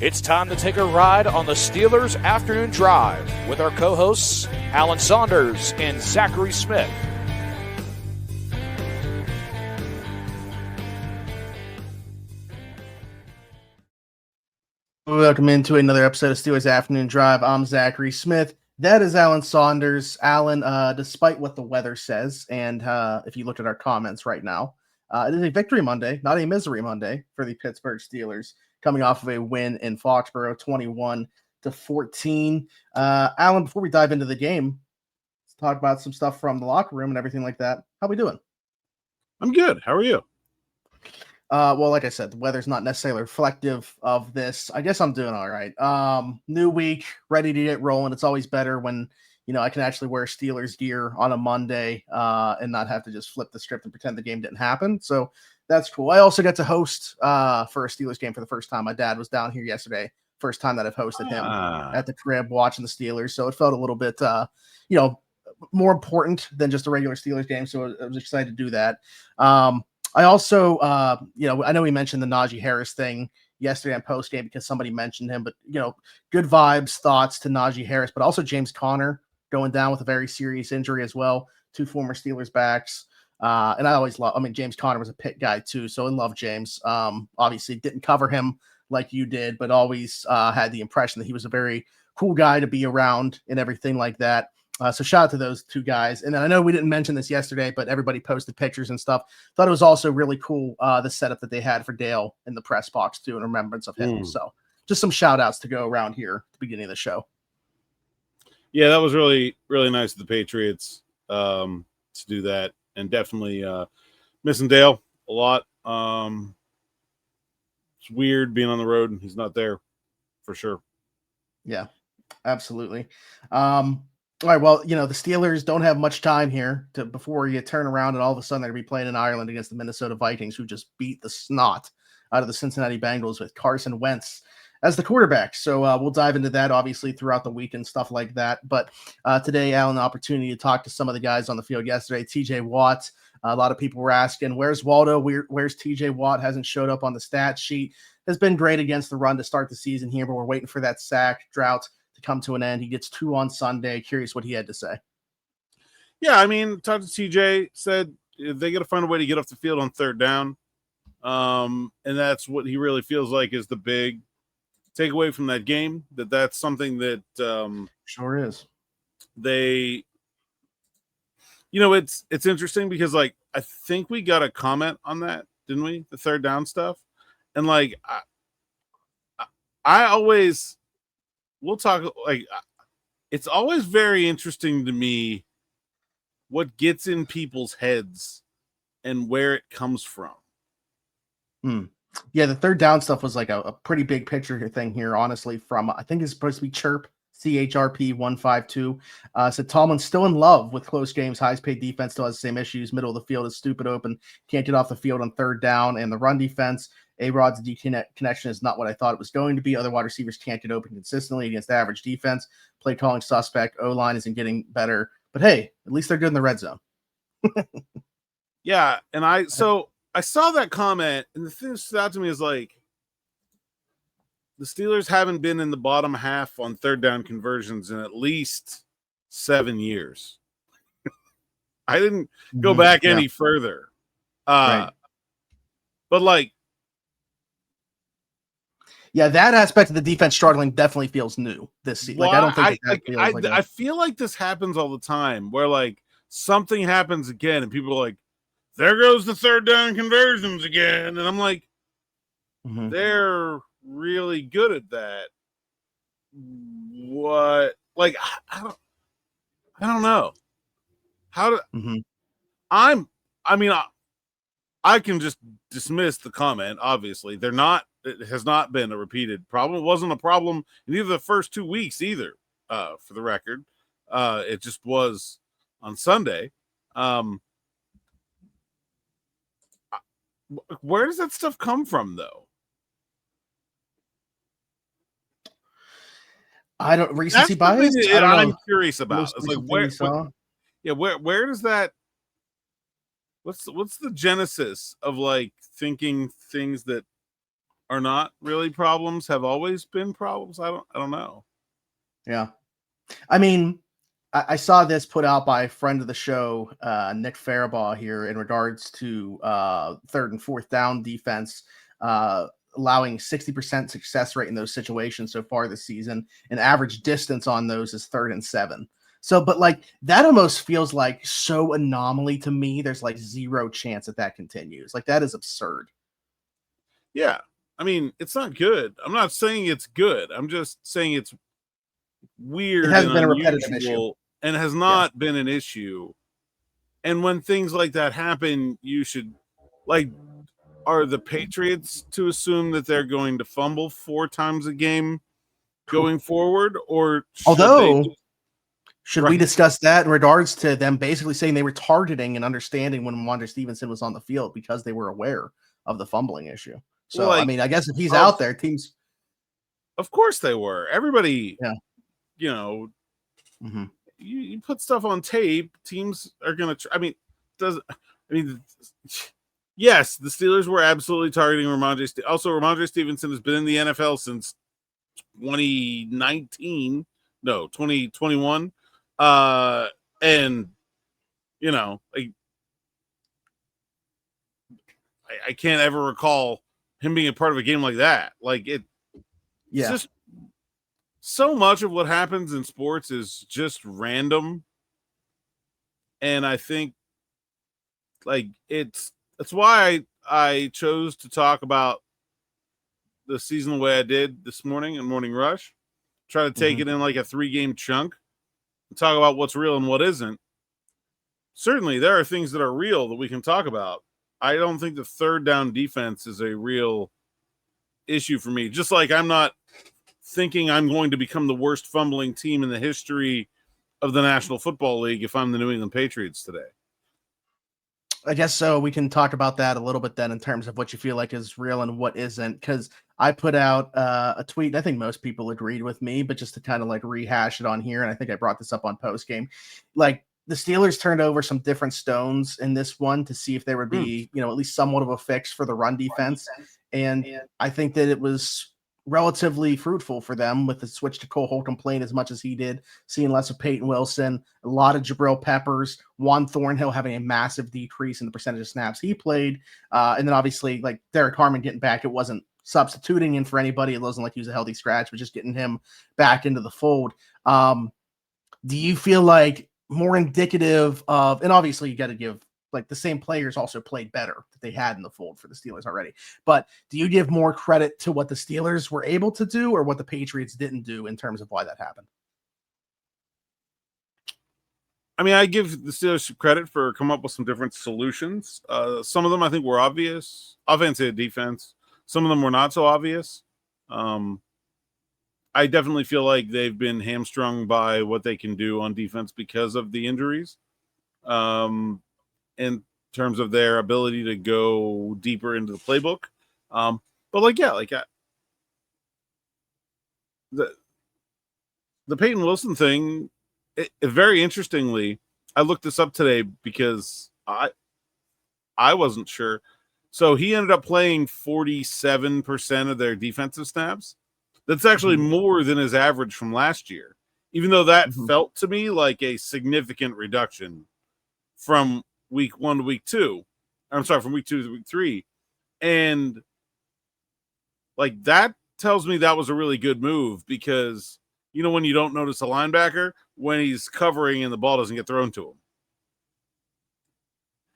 It's time to take a ride on the Steelers Afternoon Drive with our co-hosts, Alan Saunders and Zachary Smith. Welcome into another episode of Steelers Afternoon Drive. I'm Zachary Smith. That is Alan Saunders. Alan, despite what the weather says, and if you look at our comments right now, it is a victory Monday, not a misery Monday for the Pittsburgh Steelers, coming off of a win in Foxborough, 21-14. Alan, before we dive into the game, let's talk about some stuff from the locker room and everything like that. How we doing? I'm good. How are you? Well, like I said, the weather's not necessarily reflective of this. I guess I'm doing all right. New week, ready to get rolling. It's always better when, I can actually wear Steelers gear on a Monday and not have to just flip the script and pretend the game didn't happen. So that's cool. I also got to host for a Steelers game for the first time. My dad was down here yesterday. First time that I've hosted him at the crib watching the Steelers. So it felt a little bit, more important than just a regular Steelers game. So I was excited to do that. I also, I know we mentioned the Najee Harris thing yesterday on post game because somebody mentioned him, but, good vibes, thoughts to Najee Harris, but also James Conner going down with a very serious injury as well. Two former Steelers backs. And I always James Conner was a Pitt guy too. So I love James. Obviously didn't cover him like you did, but always had the impression that he was a very cool guy to be around and everything like that. So shout out to those two guys. And then I know we didn't mention this yesterday, but everybody posted pictures and stuff. Thought it was also really cool, the setup that they had for Dale in the press box too, in remembrance of him. So just some shout outs to go around here at the beginning of the show. Yeah, that was really, really nice of the Patriots to do that. And definitely missing Dale a lot. It's weird being on the road and he's not there for sure. Yeah, absolutely. All right, well, the Steelers don't have much time here before you turn around and all of a sudden they're going to be playing in Ireland against the Minnesota Vikings, who just beat the snot out of the Cincinnati Bengals with Carson Wentz as the quarterback. So we'll dive into that, obviously, throughout the week and stuff like that. But today, Alan, an opportunity to talk to some of the guys on the field yesterday. TJ Watt, a lot of people were asking, where's Waldo? Where's TJ Watt? Hasn't showed up on the stat sheet. Has been great against the run to start the season here, but we're waiting for that sack drought to come to an end. He gets 2 on Sunday. Curious what he had to say. Yeah, talked to TJ, said they got to find a way to get off the field on third down. And that's what he really feels like is the big takeaway from that game, that's something that sure is. They, it's interesting because I think we got a comment on that, didn't we? The third down stuff. And I always, we'll talk, it's always very interesting to me what gets in people's heads and where it comes from. Yeah, the third down stuff was a pretty big picture thing here, honestly, from, I think it's supposed to be Chirp, CHRP 152. Said Tomlin's still in love with close games. Highest paid defense still has the same issues. Middle of the field is stupid open. Can't get off the field on third down. And the run defense, A-Rod's connection is not what I thought it was going to be. Other wide receivers can't get open consistently against average defense. Play calling suspect. O-line isn't getting better. But hey, at least they're good in the red zone. Yeah, and I saw that comment, and the thing that stood out to me is the Steelers haven't been in the bottom half on third down conversions in at least 7 years. I didn't go back any further. Right. But yeah, that aspect of the defense struggling definitely feels new this season. I don't think I feel like this happens all the time where something happens again and people are like, there goes the third down conversions again. And I'm like, they're really good at that. What? I don't know. How do I can just dismiss the comment. Obviously, it has not been a repeated problem. It wasn't a problem in either the first 2 weeks either, for the record. It just was on Sunday. Where does that stuff come from, though? I don't recency bias. I'm curious about. It's where does that? What's the genesis of thinking things that are not really problems, have always been problems. I don't know. Yeah. I mean, I saw this put out by a friend of the show, Nick Faribaugh here in regards to third and fourth down defense, allowing 60% success rate in those situations so far this season. And average distance on those is 3rd and 7. So, but like that almost feels like so anomaly to me. There's like zero chance that continues. Like that is absurd. Yeah. I mean, it's not good. I'm not saying it's good. I'm just saying it's weird. It hasn't and been a unusual repetitive issue. And has not been an issue. And when things like that happen, you should, like, are the Patriots to assume that they're going to fumble 4 times a game going forward? Or should we discuss that in regards to them basically saying they were targeting and understanding when Ramondre Stevenson was on the field because they were aware of the fumbling issue? So, I mean, I guess if he's out there, teams. Of course they were. Everybody, you know, you put stuff on tape, teams are going to, yes, the Steelers were absolutely targeting Ramondre. Also, Ramondre Stevenson has been in the NFL since 2021. And, you know, like, I can't ever recall him being a part of a game like that. Like, it's just so much of what happens in sports is just random. And I think, like, that's why I chose to talk about the season the way I did this morning in Morning Rush. Try to take it in like a 3-game chunk and talk about what's real and what isn't. Certainly, there are things that are real that we can talk about. I don't think the third down defense is a real issue for me. Just like I'm not thinking I'm going to become the worst fumbling team in the history of the National Football League if I'm the New England Patriots today. I guess so. We can talk about that a little bit then in terms of what you feel like is real and what isn't. Because I put out a tweet. I think most people agreed with me, but just to kind of like rehash it on here. And I think I brought this up on post game. Like the Steelers turned over some different stones in this one to see if there would be, at least somewhat of a fix for the run defense. And I think that it was relatively fruitful for them with the switch to Cole Holcomb playing as much as he did, seeing less of Peyton Wilson, a lot of Jabril Peppers, Juan Thornhill having a massive decrease in the percentage of snaps he played. And then obviously like Derek Harmon getting back, it wasn't substituting in for anybody. It wasn't like he was a healthy scratch, but just getting him back into the fold. Do you feel like more indicative of, and obviously you got to give, like the same players also played better that they had in the fold for the Steelers already. But do you give more credit to what the Steelers were able to do or what the Patriots didn't do in terms of why that happened? I mean, I give the Steelers credit for coming up with some different solutions. Some of them I think were obvious, offense and defense. Some of them were not so obvious. I definitely feel like they've been hamstrung by what they can do on defense because of the injuries. In terms of their ability to go deeper into the playbook. But the Peyton Wilson thing, it very interestingly, I looked this up today because I wasn't sure. So he ended up playing 47% of their defensive snaps. That's actually more than his average from last year, even though that felt to me like a significant reduction from week 1 to week 2. I'm sorry, from week 2 to week 3. And like that tells me that was a really good move because, when you don't notice a linebacker, when he's covering and the ball doesn't get thrown to him.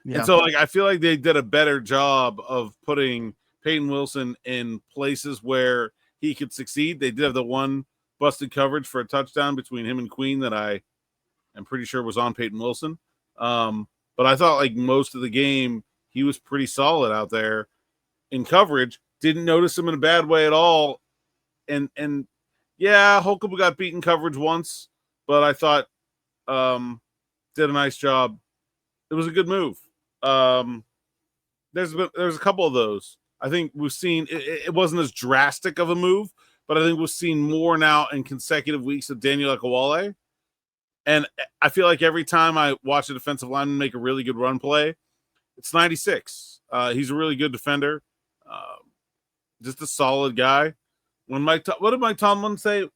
Yeah. And so like I feel like they did a better job of putting Peyton Wilson in places where he could succeed. They did have the one busted coverage for a touchdown between him and Queen that I am pretty sure was on Peyton Wilson. But I thought like most of the game, he was pretty solid out there in coverage. Didn't notice him in a bad way at all. And yeah, Holcomb got beaten coverage once, but I thought did a nice job. It was a good move. There's a couple of those. I think we've seen it wasn't as drastic of a move, but I think we've seen more now in consecutive weeks of Daniel Akawale. And I feel like every time I watch a defensive lineman make a really good run play, it's 96. He's a really good defender. just a solid guy. What did Mike Tomlin say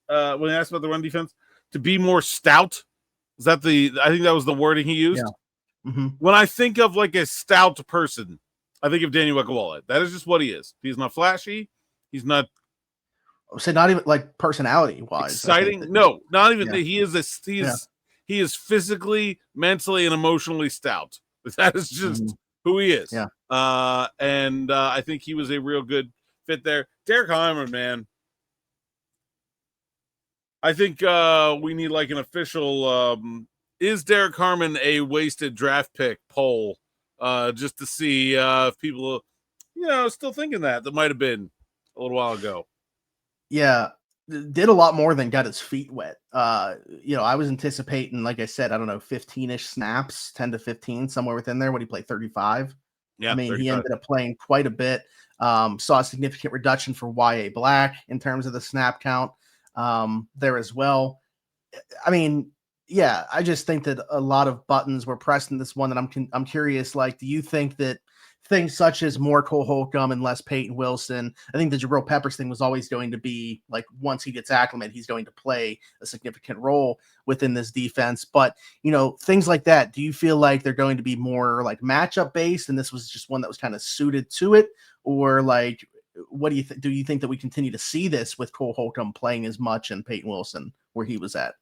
when he asked about the run defense? To be more stout. Is that I think that was the wording he used. Yeah. Mm-hmm. When I think of like a stout person, I think of Daniel Akawale. That is just what he is. He's not flashy. He's not. So not even like personality wise. Exciting. No, not even. Yeah. He is physically, mentally, and emotionally stout. That is just who he is. Yeah. And I think he was a real good fit there. Derek Heimer, man. I think we need like an official is Derek Harmon a wasted draft pick poll just to see if people, still thinking that might have been a little while ago. Yeah, did a lot more than got his feet wet. I was anticipating, like I said, I don't know, 15-ish snaps, 10 to 15, somewhere within there. When he played 35. Yeah, I mean, 35. he ended up playing quite a bit. Saw a significant reduction for Y.A. Black in terms of the snap count there as well. I mean, yeah, I just think that a lot of buttons were pressed in this one. That I'm curious. Like, do you think that things such as more Cole Holcomb and less Peyton Wilson? I think the Jabril Peppers thing was always going to be like, once he gets acclimated, he's going to play a significant role within this defense. But, things like that, do you feel like they're going to be more like matchup based and this was just one that was kind of suited to it? Or like, what do you think? Do you think that we continue to see this with Cole Holcomb playing as much and Peyton Wilson where he was at?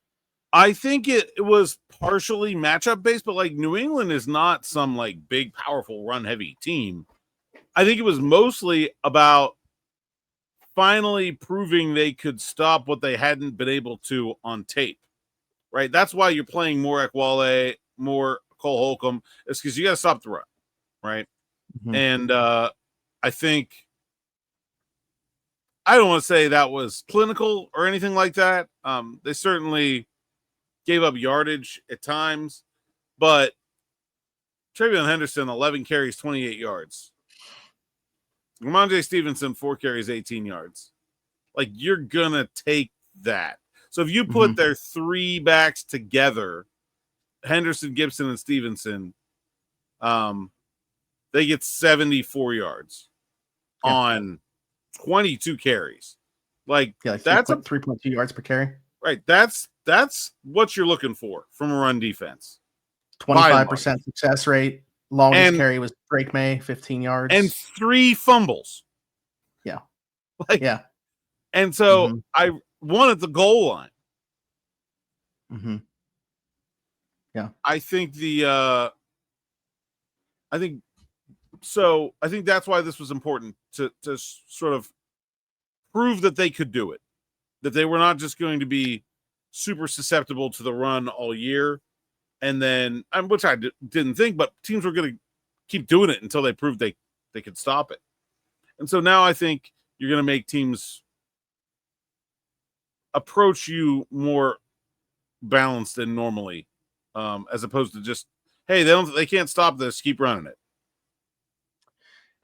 I think it was partially matchup based, but like New England is not some like big, powerful, run heavy team. I think it was mostly about finally proving they could stop what they hadn't been able to on tape, right? That's why you're playing more Ekwale, more Cole Holcomb. It's because you got to stop the run, right? Mm-hmm. And I think I don't want to say that was clinical or anything like that. They certainly gave up yardage at times, but Travion Henderson, 11 carries, 28 yards. Ramondre Stevenson, 4 carries, 18 yards. Like, you're going to take that. So if you put their three backs together, Henderson, Gibson, and Stevenson, they get 74 yards on 22 carries. Like that's 3.2 yards per carry. Right. That's what you're looking for from a run defense. 25% success rate. Longest carry was Drake May, 15 yards. And 3 fumbles. Yeah. Yeah. And so I won at the goal line. Mm-hmm. Yeah. I think I think that's why this was important to sort of prove that they could do it, that they were not just going to be super susceptible to the run all year. And then, which I didn't think, but teams were going to keep doing it until they proved they could stop it. And so now I think you're going to make teams approach you more balanced than normally, as opposed to just, hey, they can't stop this, keep running it.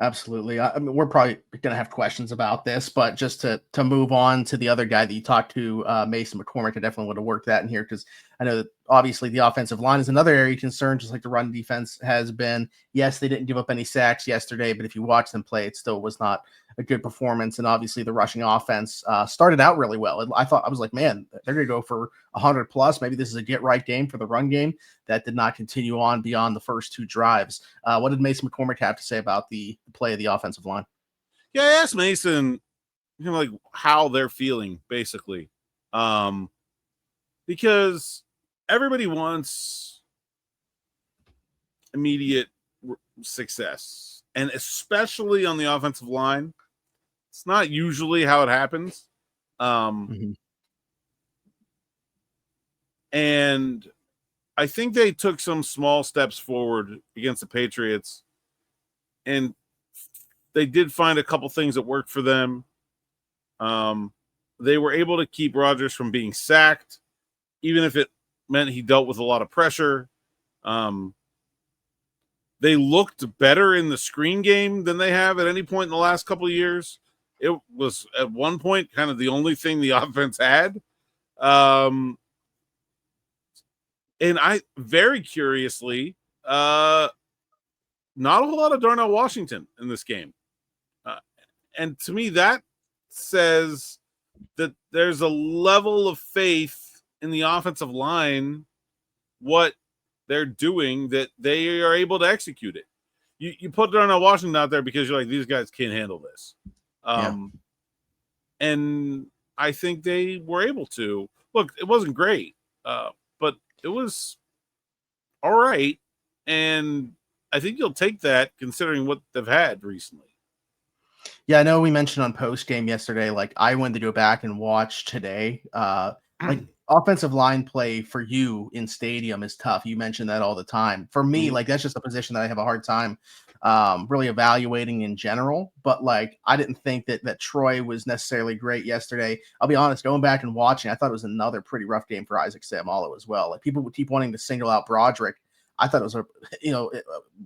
Absolutely. I mean, we're probably going to have questions about this, but just to move on to the other guy that you talked to, Mason McCormick, I definitely want to work that in here because I know that obviously the offensive line is another area of concern, just like the run defense has been. Yes, they didn't give up any sacks yesterday, but if you watch them play, it still was not a good performance. And obviously the rushing offense started out really well. I was like, man, they're going to go for 100 plus. Maybe this is a get right game for the run game. That did not continue on beyond the first 2 drives. What did Mason McCormick have to say about the play of the offensive line? Yeah, I asked Mason, like how they're feeling basically, because everybody wants immediate success, and especially on the offensive line, it's not usually how it happens. And I think they took some small steps forward against the Patriots, and they did find a couple things that worked for them. They were able to keep Rodgers from being sacked, even if it meant he dealt with a lot of pressure. They looked better in the screen game than they have at any point in the last couple of years. It was at one point kind of the only thing the offense had. And I very curiously, not a whole lot of Darnell Washington in this game. And to me, that says that there's a level of faith in the offensive line, what they're doing, that they are able to execute it. You put Darnell Washington out there because you're like, these guys can't handle this. And I think they were able to. Look, it wasn't great, but it was all right. And I think you'll take that considering what they've had recently. Yeah, I know we mentioned on post game yesterday, like I went to go back and watch today. Like offensive line play for you in stadium is tough. You mentioned that all the time. For me, like that's just a position that I have a hard time really evaluating in general. But like I didn't think that Troy was necessarily great yesterday. I'll be honest, going back and watching, I thought it was another pretty rough game for Isaac Seumalo as well. Like people would keep wanting to single out Broderick. I thought it was a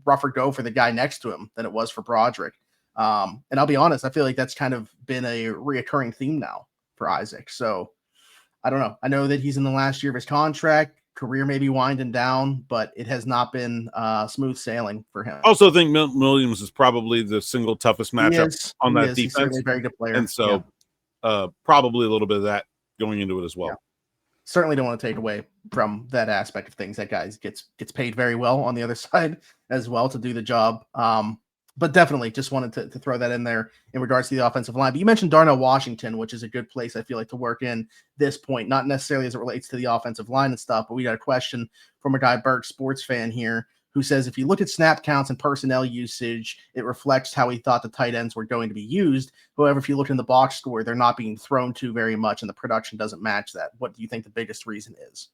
rougher go for the guy next to him than it was for Broderick. And I'll be honest, I feel like that's kind of been a reoccurring theme now for Isaac. So I don't know. I know that he's in the last year of his contract, career may be winding down, but it has not been smooth sailing for him. I also think Milton Williams is probably the single toughest matchup on that defense. He's certainly a very good player. And so probably a little bit of that going into it as well. Yeah. Certainly don't want to take away from that aspect of things. That guy gets paid very well on the other side as well to do the job. But definitely just wanted to throw that in there in regards to the offensive line. But you mentioned Darnell Washington, which is a good place, I feel like, to work in this point, not necessarily as it relates to the offensive line and stuff, but we got a question from a guy, Burke, sports fan here, who says, if you look at snap counts and personnel usage, it reflects how he thought the tight ends were going to be used. However, if you look in the box score, they're not being thrown to very much, and the production doesn't match that. What do you think the biggest reason is?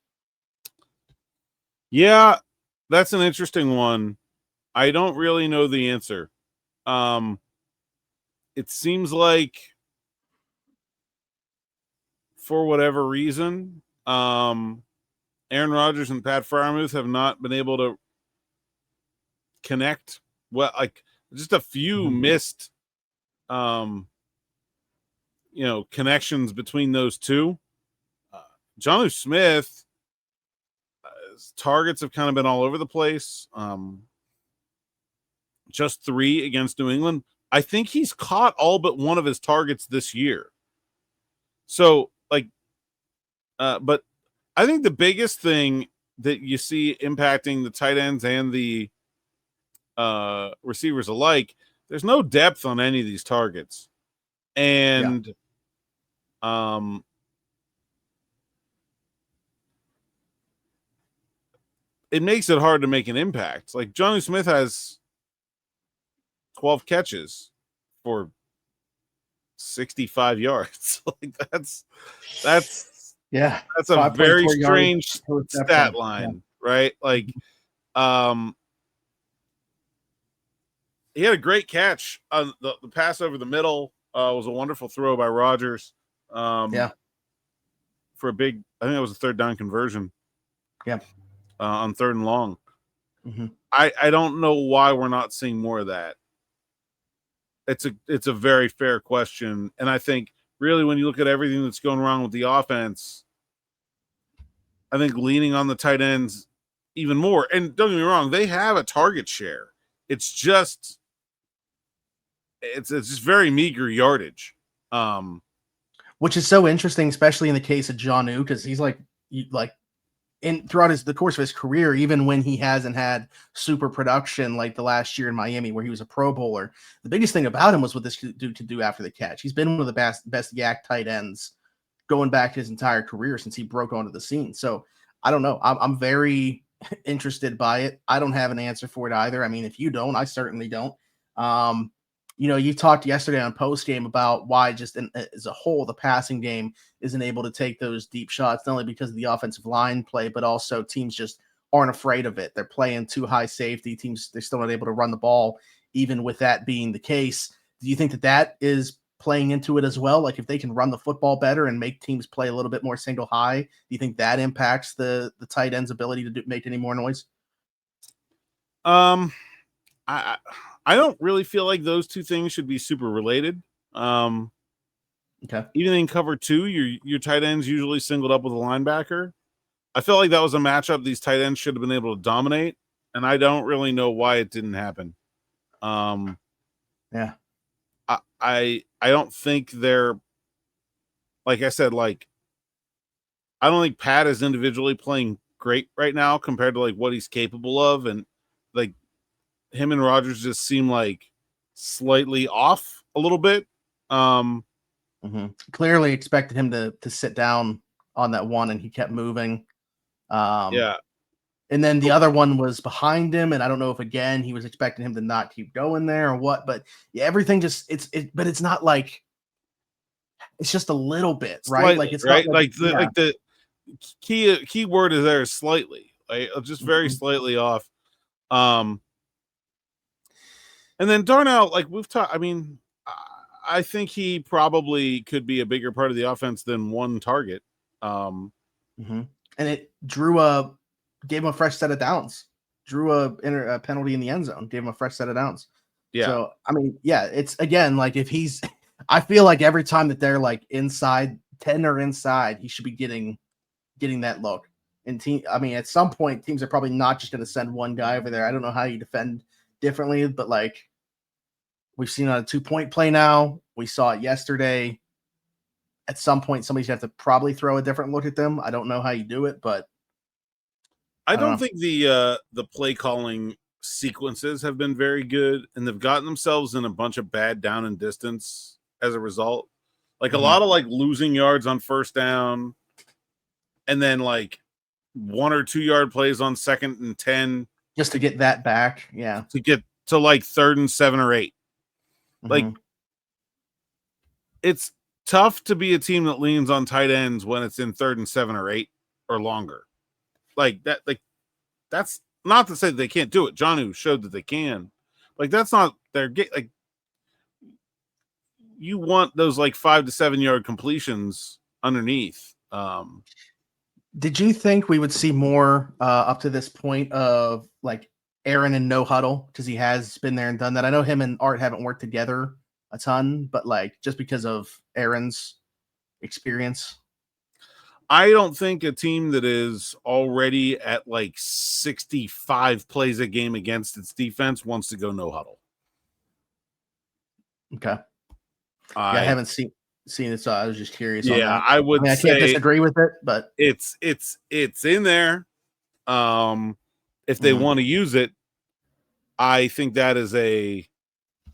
Yeah, that's an interesting one. I don't really know the answer. It seems like for whatever reason, Aaron Rodgers and Pat Freiermuth have not been able to connect. Well, like just a few missed, connections between those two. Jonnu Smith, his targets have kind of been all over the place. Just 3 against New England. I think he's caught all but one of his targets this year. So, but I think the biggest thing that you see impacting the tight ends and the receivers alike, there's no depth on any of these targets. And it makes it hard to make an impact. Like Jonnu Smith has 12 catches for 65 yards. Like that's a very strange stat line, right? Like he had a great catch on the pass over the middle. Was a wonderful throw by Rodgers. For a big, I think it was a third down conversion. On third and long. I don't know why we're not seeing more of that. It's a very fair question. And I think really when you look at everything that's going wrong with the offense, I think leaning on the tight ends even more. And don't get me wrong, they have a target share. It's just very meager yardage. Which is so interesting, especially in the case of Jonnu, because he's throughout the course of his career, even when he hasn't had super production like the last year in Miami where he was a Pro Bowler, the biggest thing about him was what this dude could do after the catch. He's been one of the best yak tight ends going back his entire career since he broke onto the scene. So I don't know. I'm very interested by it. I don't have an answer for it either. I mean, if you don't, I certainly don't. You talked yesterday on post game about why just as a whole, the passing game isn't able to take those deep shots, not only because of the offensive line play, but also teams just aren't afraid of it. They're playing too high safety teams. They're still not able to run the ball, even with that being the case. Do you think that is playing into it as well? Like if they can run the football better and make teams play a little bit more single high, do you think that impacts the tight end's ability to make any more noise? I don't really feel like those two things should be super related. Okay. Even in cover 2, your tight ends usually singled up with a linebacker. I feel like that was a matchup these tight ends should have been able to dominate, and I don't really know why it didn't happen. I don't think they're, like I said, like I don't think Pat is individually playing great right now compared to like what he's capable of, and like him and Rodgers just seem like slightly off a little bit. Clearly expected him to sit down on that one, and he kept moving. Yeah. And then the other one was behind him, and I don't know if again he was expecting him to not keep going there or what, but yeah, everything just but it's not like it's just a little bit, right? Slightly, Like it's right, not like the key word is there is slightly, like just very slightly off. And then Darnell, like we've talked, I mean, I think he probably could be a bigger part of the offense than one target. And it gave him a fresh set of downs, drew a penalty in the end zone, gave him a fresh set of downs. Yeah. So, I mean, yeah, it's again, like if he's, I feel like every time that they're like inside 10 or inside, he should be getting that look. And I mean, at some point, teams are probably not just going to send one guy over there. I don't know how you defend differently, but like we've seen on a 2-point play now. We saw it yesterday. At some point, somebody's have to probably throw a different look at them. I don't know how you do it, but I don't think the play calling sequences have been very good, and they've gotten themselves in a bunch of bad down and distance as a result. Like a lot of like losing yards on first down, and then like 1 or 2 yard plays on 2nd and 10 just to get that back. Yeah, to get to like 3rd and 7 or 8. Like it's tough to be a team that leans on tight ends when it's in 3rd and 7 or 8 or longer. Like that, like that's not to say that they can't do it. Jonnu showed that they can. Like that's not their get. Like you want those like 5 to 7 yard completions underneath. Did you think we would see more up to this point of like Aaron and no huddle because he has been there and done that? I know him and Art haven't worked together a ton, but like just because of Aaron's experience. I don't think a team that is already at like 65 plays a game against its defense wants to go no huddle. Okay. I haven't seen it, so I was just curious. Yeah, on that. I would. I can't disagree with it, but it's in there. If they want to use it, I think that is a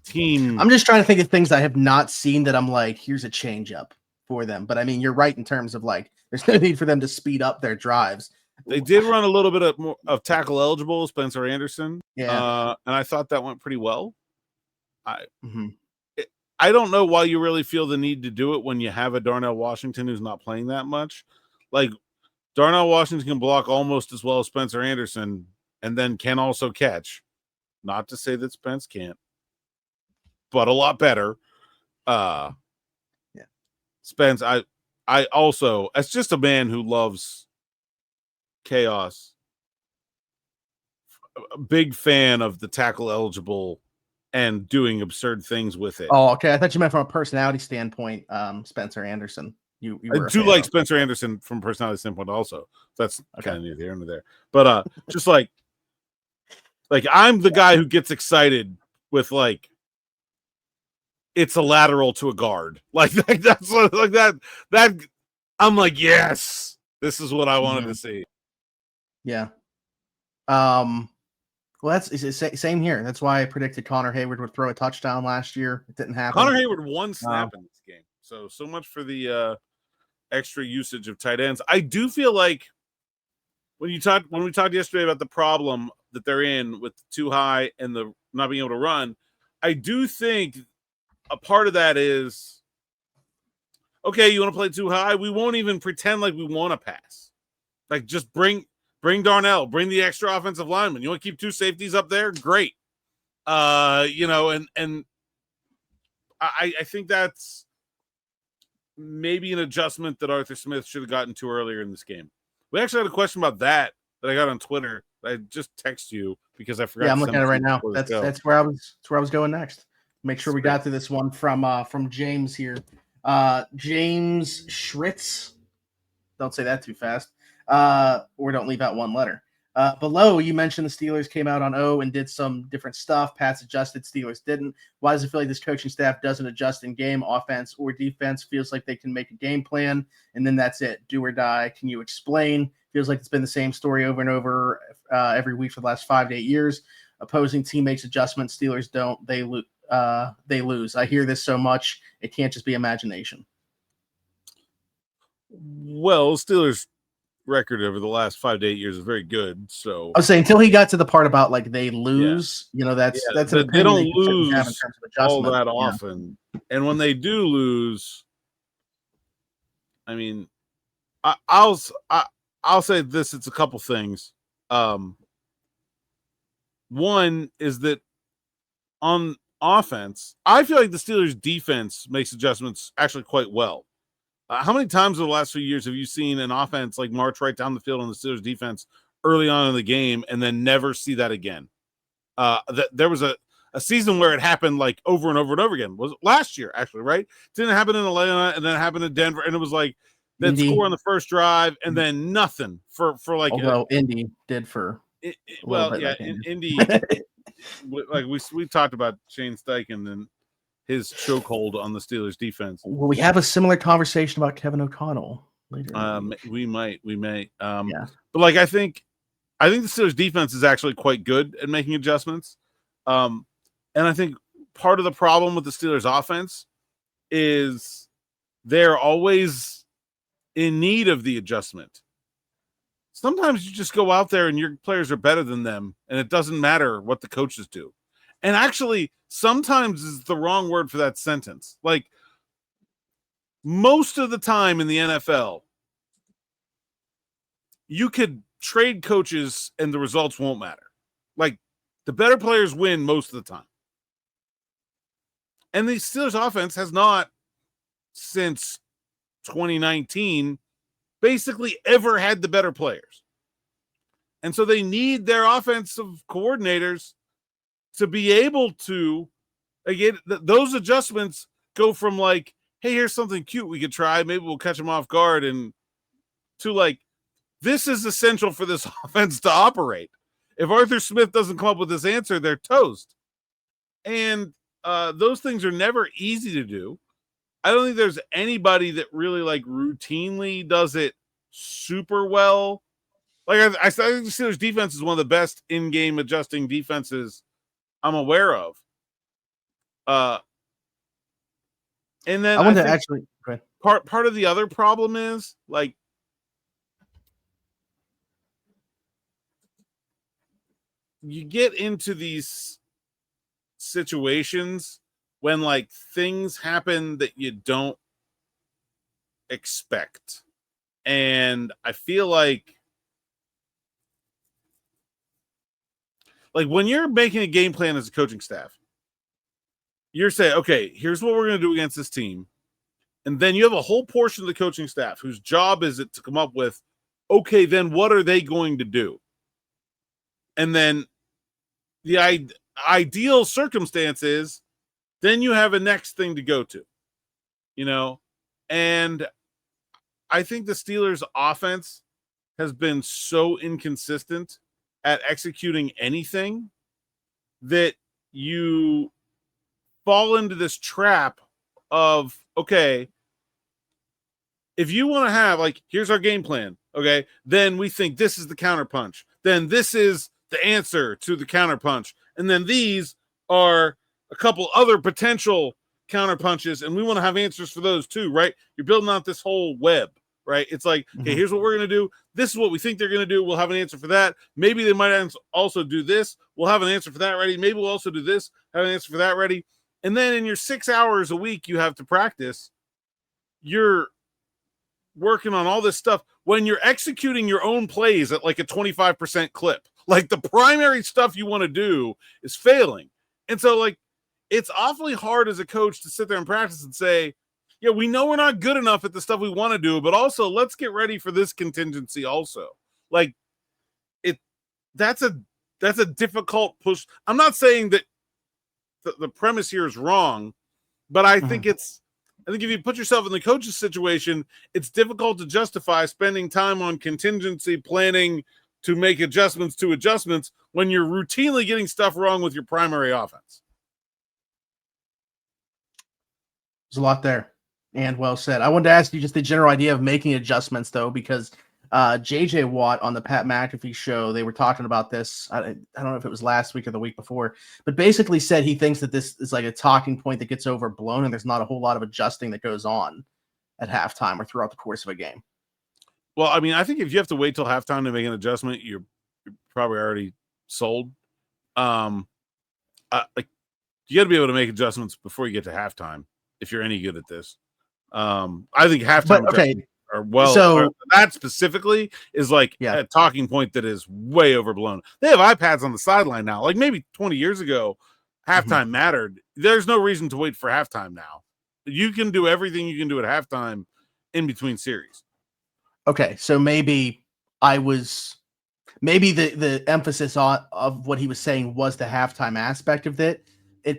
team. I'm just trying to think of things I have not seen that I'm like, here's a change up for them. But I mean, you're right in terms of like, there's no need for them to speed up their drives. They did run a little bit of tackle eligible Spencer Anderson. Yeah. And I thought that went pretty well. I don't know why you really feel the need to do it when you have a Darnell Washington who's not playing that much. Like Darnell Washington can block almost as well as Spencer Anderson and then can also catch. Not to say that Spence can't, but a lot better. Spence, I also, as just a man who loves chaos, a big fan of the tackle eligible and doing absurd things with it. Oh, okay. I thought you meant from a personality standpoint, Spencer Anderson. You I do like Spencer Anderson from a personality standpoint also. That's kind of near the end of there. But just like I'm the guy who gets excited with like it's a lateral to a guard. Like that's like that I'm like, yes, this is what I wanted to see. Yeah. Well, it's same here. That's why I predicted Connor Hayward would throw a touchdown last year. It didn't happen. Connor Hayward one snap in this game. So much for the extra usage of tight ends. I do feel like when we talked yesterday about the problem that they're in with too high and the not being able to run, I do think a part of that is okay, you want to play too high? We won't even pretend like we want to pass. Like just bring Darnell, bring the extra offensive lineman. You want to keep 2 safeties up there? Great. And I think that's maybe an adjustment that Arthur Smith should have gotten to earlier in this game. We actually had a question about that I got on Twitter. I just text you because I forgot. Yeah, I'm looking at it right now. That's where I was going next. Make sure we got to this one from James here. James Schritz. Don't say that too fast. Or don't leave out one letter. Below, you mentioned the Steelers came out on O and did some different stuff. Pats adjusted, Steelers didn't. Why does it feel like this coaching staff doesn't adjust in game, offense or defense? Feels like they can make a game plan, and then that's it. Do or die. Can you explain? Feels like it's been the same story over and over every week for the last 5 to 8 years. Opposing team makes adjustments. Steelers don't. They lose. I hear this so much. It can't just be imagination. Well, Steelers record over the last 5 to 8 years is very good. So I was saying until he got to the part about like they lose, that's they don't lose in terms of all adjustment. that often. And when they do lose, I mean, I'll say this: it's a couple things. One is that on offense, I feel like the Steelers' defense makes adjustments actually quite well. How many times over the last few years have you seen an offense like march right down the field on the Steelers defense early on in the game and then never see that again? There was a season where it happened like over and over and over again. Was it last year, actually, right? It didn't happen in Atlanta and then it happened in Denver. And it was like that score on the first drive and then nothing for like. Although Indy did for. Indy, like we talked about Shane Steichen and his chokehold on the Steelers defense. Well, we have a similar conversation about Kevin O'Connell later. We may. But like I think the Steelers defense is actually quite good at making adjustments. And I think part of the problem with the Steelers offense is they're always in need of the adjustment. Sometimes you just go out there and your players are better than them, and it doesn't matter what the coaches do. And actually, sometimes is the wrong word for that sentence. Like, most of the time in the NFL, you could trade coaches and the results won't matter. Like, the better players win most of the time. And the Steelers offense has not, since 2019, basically ever had the better players. And so they need their offensive coordinators to be able to, again, those adjustments go from like, hey, here's something cute we could try. Maybe we'll catch them off guard, and to like, this is essential for this offense to operate. If Arthur Smith doesn't come up with this answer, they're toast. And those things are never easy to do. I don't think there's anybody that really like routinely does it super well. Like I think the Steelers defense is one of the best in-game adjusting defenses I'm aware of. And then I want to actually part of the other problem is like you get into these situations when like things happen that you don't expect. And I feel like when you're making a game plan as a coaching staff, you're saying, okay, here's what we're going to do against this team. And then you have a whole portion of the coaching staff whose job is it to come up with, okay, then what are they going to do? And then the ideal circumstance is then you have a next thing to go to, and I think the Steelers offense has been so inconsistent at executing anything that you fall into this trap of, okay, if you want to have like, here's our game plan. Okay. Then we think this is the counterpunch. Then this is the answer to the counterpunch. And then these are a couple other potential counterpunches, and we want to have answers for those too, right? You're building out this whole web, right? It's like, okay, here's what we're going to do. This is what we think they're going to do. We'll have an answer for that. Maybe they might also do this. We'll have an answer for that ready. Maybe we'll also do this, have an answer for that ready. And then in your 6 hours a week you have to practice, you're working on all this stuff when you're executing your own plays at like a 25% clip. Like the primary stuff you want to do is failing. And so like, it's awfully hard as a coach to sit there and practice and say, yeah, we know we're not good enough at the stuff we want to do, but also let's get ready for this contingency also. Like that's a difficult push. I'm not saying that the premise here is wrong, but I think if you put yourself in the coach's situation, it's difficult to justify spending time on contingency planning to make adjustments when you're routinely getting stuff wrong with your primary offense. There's a lot there, and well said. I wanted to ask you just the general idea of making adjustments, though, because JJ Watt on the Pat McAfee show, they were talking about this. I don't know if it was last week or the week before, but basically said he thinks that this is like a talking point that gets overblown, and there's not a whole lot of adjusting that goes on at halftime or throughout the course of a game. Well, I mean, I think if you have to wait till halftime to make an adjustment, you're probably already sold. Like you got to be able to make adjustments before you get to halftime if you're any good at this. I think halftime are well. So that specifically is like a talking point that is way overblown. They have iPads on the sideline now. Like maybe 20 years ago, halftime mattered. There's no reason to wait for halftime now. You can do everything you can do at halftime in between series. Okay, so maybe the emphasis of what he was saying was the halftime aspect of it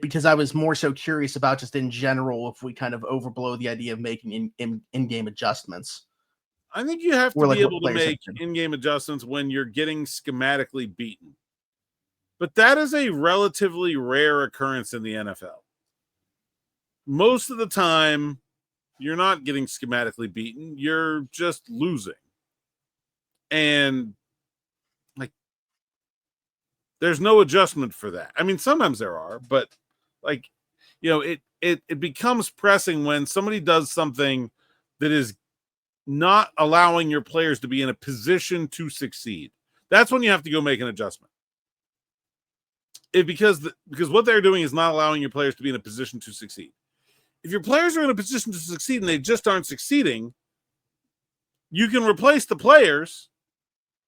because I was more so curious about just in general if we kind of overblow the idea of making in-game adjustments. I think you have to be able to make in-game adjustments when you're getting schematically beaten. But that is a relatively rare occurrence in the NFL. Most of the time, you're not getting schematically beaten. You're just losing. And like, there's no adjustment for that. I mean, sometimes there are, but like, you know, it becomes pressing when somebody does something that is not allowing your players to be in a position to succeed. That's when you have to go make an adjustment. Because what they're doing is not allowing your players to be in a position to succeed. If your players are in a position to succeed and they just aren't succeeding, you can replace the players,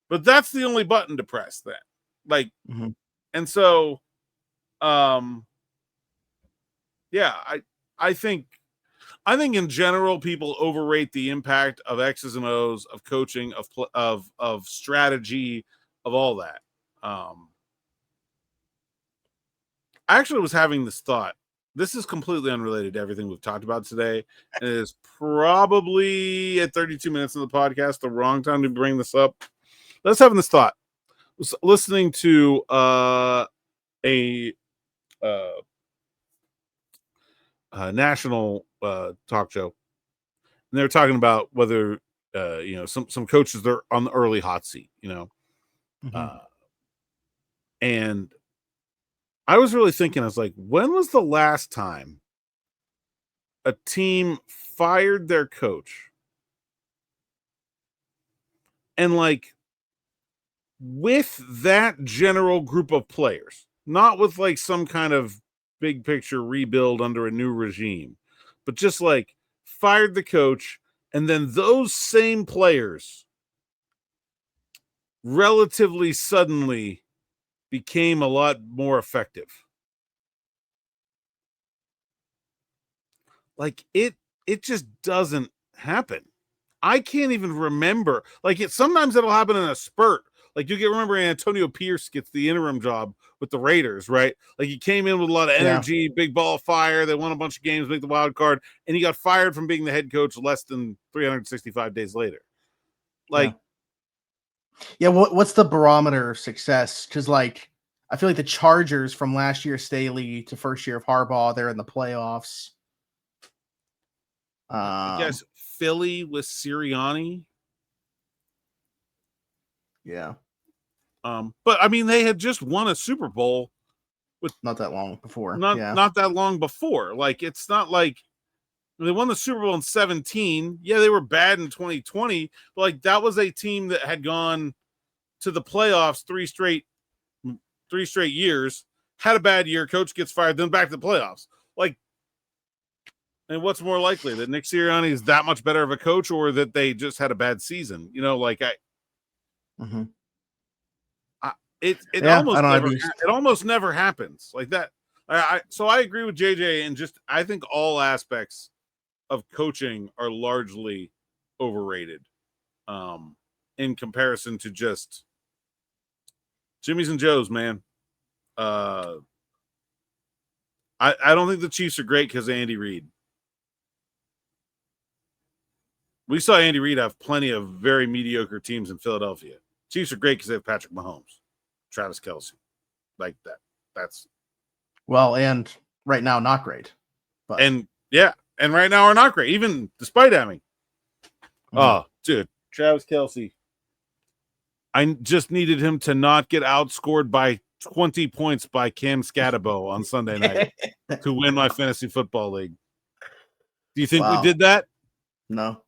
but that's the only button to press then. Like, and so, yeah, I think in general, people overrate the impact of X's and O's, of coaching, of strategy, of all that. I actually was having this thought. This is completely unrelated to everything we've talked about today. And it is probably at 32 minutes of the podcast, the wrong time to bring this up. Let's having this thought. I was listening to a national talk show, and they were talking about whether some coaches are on the early hot seat, and I was really thinking, I was like, when was the last time a team fired their coach and like with that general group of players, not with like some kind of big picture rebuild under a new regime, but just like fired the coach, and then those same players relatively suddenly became a lot more effective. Like it just doesn't happen. I can't even remember. Like sometimes it'll happen in a spurt. Like you remember Antonio Pierce gets the interim job with the Raiders, right? Like he came in with a lot of energy, big ball of fire. They won a bunch of games, make the wild card, and he got fired from being the head coach less than 365 days later. Like, what's the barometer of success? Because like I feel like the Chargers from last year Staley to first year of Harbaugh, they're in the playoffs. I guess Philly with Sirianni. Yeah. But I mean, they had just won a Super Bowl with not that long before. Not that long before. Like, it's not like they won the Super Bowl in 2017. Yeah, they were bad in 2020, but like that was a team that had gone to the playoffs three straight years, had a bad year, coach gets fired, then back to the playoffs. Like, and what's more likely, that Nick Sirianni is that much better of a coach, or that they just had a bad season? It almost never happens like that. So I agree with JJ, and just I think all aspects of coaching are largely overrated in comparison to just Jimmy's and Joe's, man. I don't think the Chiefs are great because of Andy Reid. We saw Andy Reid have plenty of very mediocre teams in Philadelphia. Chiefs are great because they have Patrick Mahomes, Travis Kelce, like that. That's well, and right now not great, but and right now are not great, even despite having. Oh, dude, Travis Kelce. I just needed him to not get outscored by 20 points by Cam Scatabo on Sunday night to win my fantasy football league. Do you think we did that? No.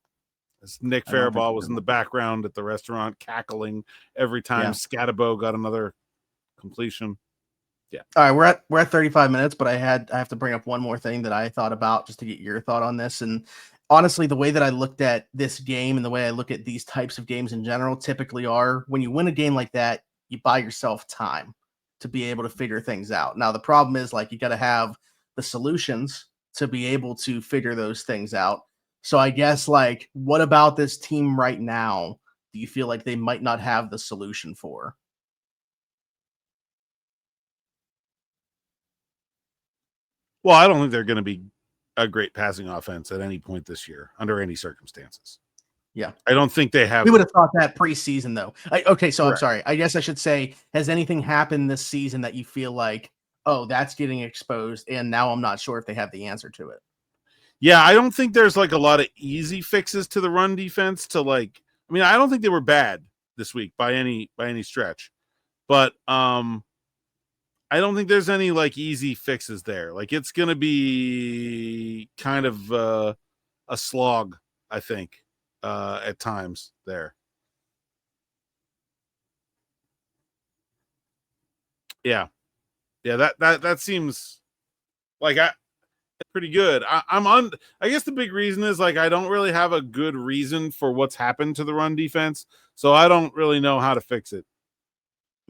As Nick Faribault was in the background at the restaurant cackling every time Scatabo got another completion. Yeah. All right, we're at 35 minutes, but I have to bring up one more thing that I thought about just to get your thought on this. And honestly, the way that I looked at this game and the way I look at these types of games in general typically are when you win a game like that, you buy yourself time to be able to figure things out. Now, the problem is like you got to have the solutions to be able to figure those things out. So I guess like what about this team right now do you feel like they might not have the solution for? Well, I don't think they're going to be a great passing offense at any point this year under any circumstances. Yeah. I don't think they have. We would have thought that preseason, though. Okay, so Correct. I'm sorry. I guess I should say, has anything happened this season that you feel like, oh, that's getting exposed, and now I'm not sure if they have the answer to it? Yeah, I don't think there's like a lot of easy fixes to the run defense to like. I mean, I don't think they were bad this week by any stretch, but I don't think there's any like easy fixes there. Like it's going to be kind of a slog, I think, at times there. Yeah. That seems like pretty good. I guess the big reason is like I don't really have a good reason for what's happened to the run defense, so I don't really know how to fix it.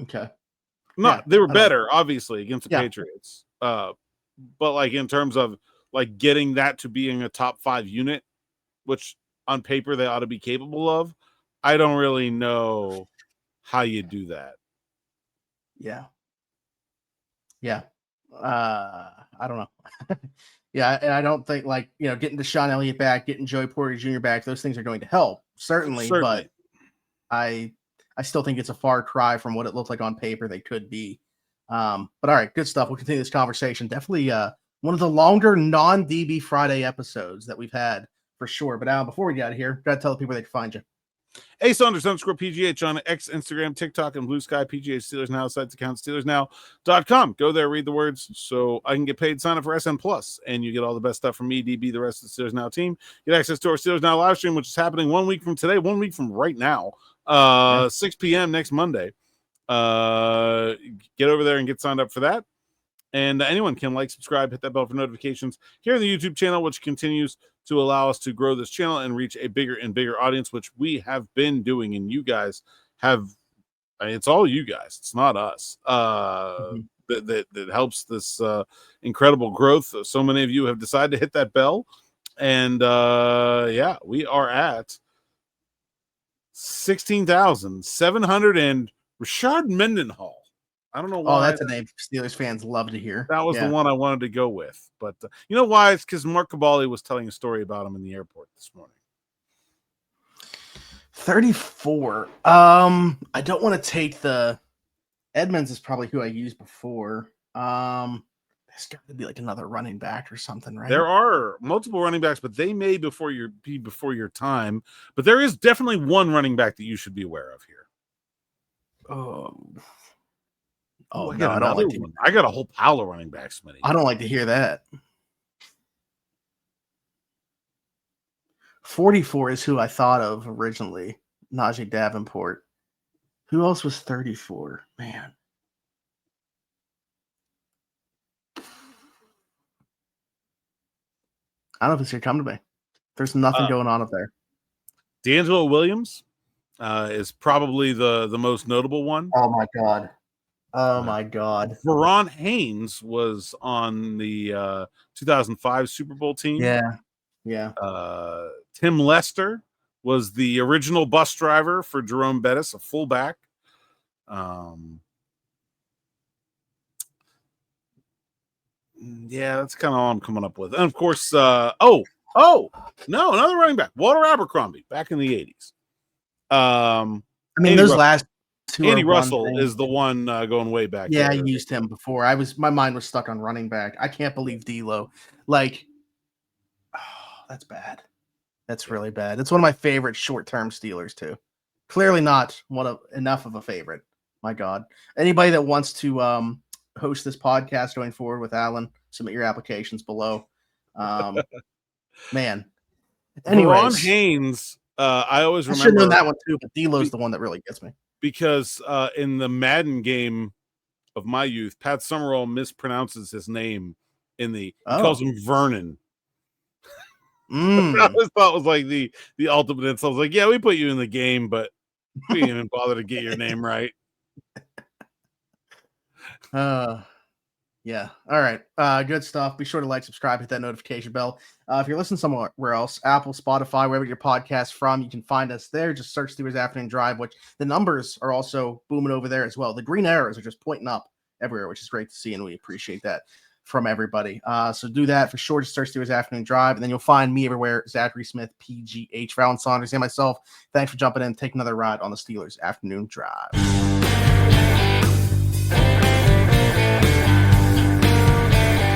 Okay. They were better, obviously, against the Patriots. But like in terms of like getting that to being a top 5 unit, which on paper they ought to be capable of, I don't really know how you do that. Yeah. I don't know. Yeah, and I don't think like getting Deshaun Elliott back, getting Joey Porter Jr. back, those things are going to help certainly. But I still think it's a far cry from what it looked like on paper they could be. But all right, good stuff. We'll continue this conversation. Definitely one of the longer non-DB Friday episodes that we've had for sure. But Alan, before we get out of here, got to tell the people they can find you. Saunders _PGH on X, Instagram, TikTok, and Blue Sky. PGH Steelers Now sites account SteelersNow.com. Go there, read the words so I can get paid. Sign up for SN Plus, and you get all the best stuff from me, DB, the rest of the Steelers Now team. Get access to our Steelers Now live stream, which is happening 1 week from today, 1 week from right now, 6 p.m. next Monday. Get over there and get signed up for that. And anyone can like, subscribe, hit that bell for notifications here on the YouTube channel, which continues to allow us to grow this channel and reach a bigger and bigger audience, which we have been doing. And you guys have, it's all you guys. It's not us. That helps this incredible growth. So many of you have decided to hit that bell. And we are at 16,700 and Rashard Mendenhall. I don't know why. Oh, that's a name Steelers fans love to hear. That was the one I wanted to go with. But you know why? It's because Mark Cabali was telling a story about him in the airport this morning. 34. I don't want to take the Edmonds is probably who I used before. There's got to be like another running back or something, right? There are multiple running backs, but they may be before your time. But there is definitely one running back that you should be aware of here. Oh, no, I don't like to. I got a whole pile of running backs, Smitty. I don't like to hear that. 44 is who I thought of originally. Najee Davenport. Who else was 34? Man. I don't know if it's going to come to me. There's nothing going on up there. D'Angelo Williams is probably the most notable one. Oh, my God. Oh, my God. Veron Haynes was on the 2005 Super Bowl team. Yeah. Tim Lester was the original bus driver for Jerome Bettis, a fullback. That's kind of all I'm coming up with. And, of course, another running back, Walter Abercrombie, back in the 80s. Those last Andy Russell is the one going way back. Yeah, I used him before. My mind was stuck on running back. I can't believe D'Lo. Like, oh, that's bad. That's really bad. It's one of my favorite short-term Steelers too. Clearly not enough of a favorite. My God. Anybody that wants to host this podcast going forward with Alan, submit your applications below. Man. Anyways. Ron Haynes, I always remember. I should know that one too, but D'Lo's the one that really gets me. Because in the Madden game of my youth, Pat Summerall mispronounces his name he calls him Vernon. I always thought it was like the ultimate insult. I was like, yeah, we put you in the game, but we didn't even bother to get your name right. Yeah. All right. Good stuff. Be sure to like, subscribe, hit that notification bell. If you're listening somewhere else, Apple, Spotify, wherever your podcast from, you can find us there. Just search Steelers Afternoon Drive, which the numbers are also booming over there as well. The green arrows are just pointing up everywhere, which is great to see, and we appreciate that from everybody. So do that for sure. Just search Steelers Afternoon Drive, and then you'll find me everywhere, Zachary Smith, PGH, for Alan Saunders, and myself. Thanks for jumping in and taking another ride on the Steelers Afternoon Drive.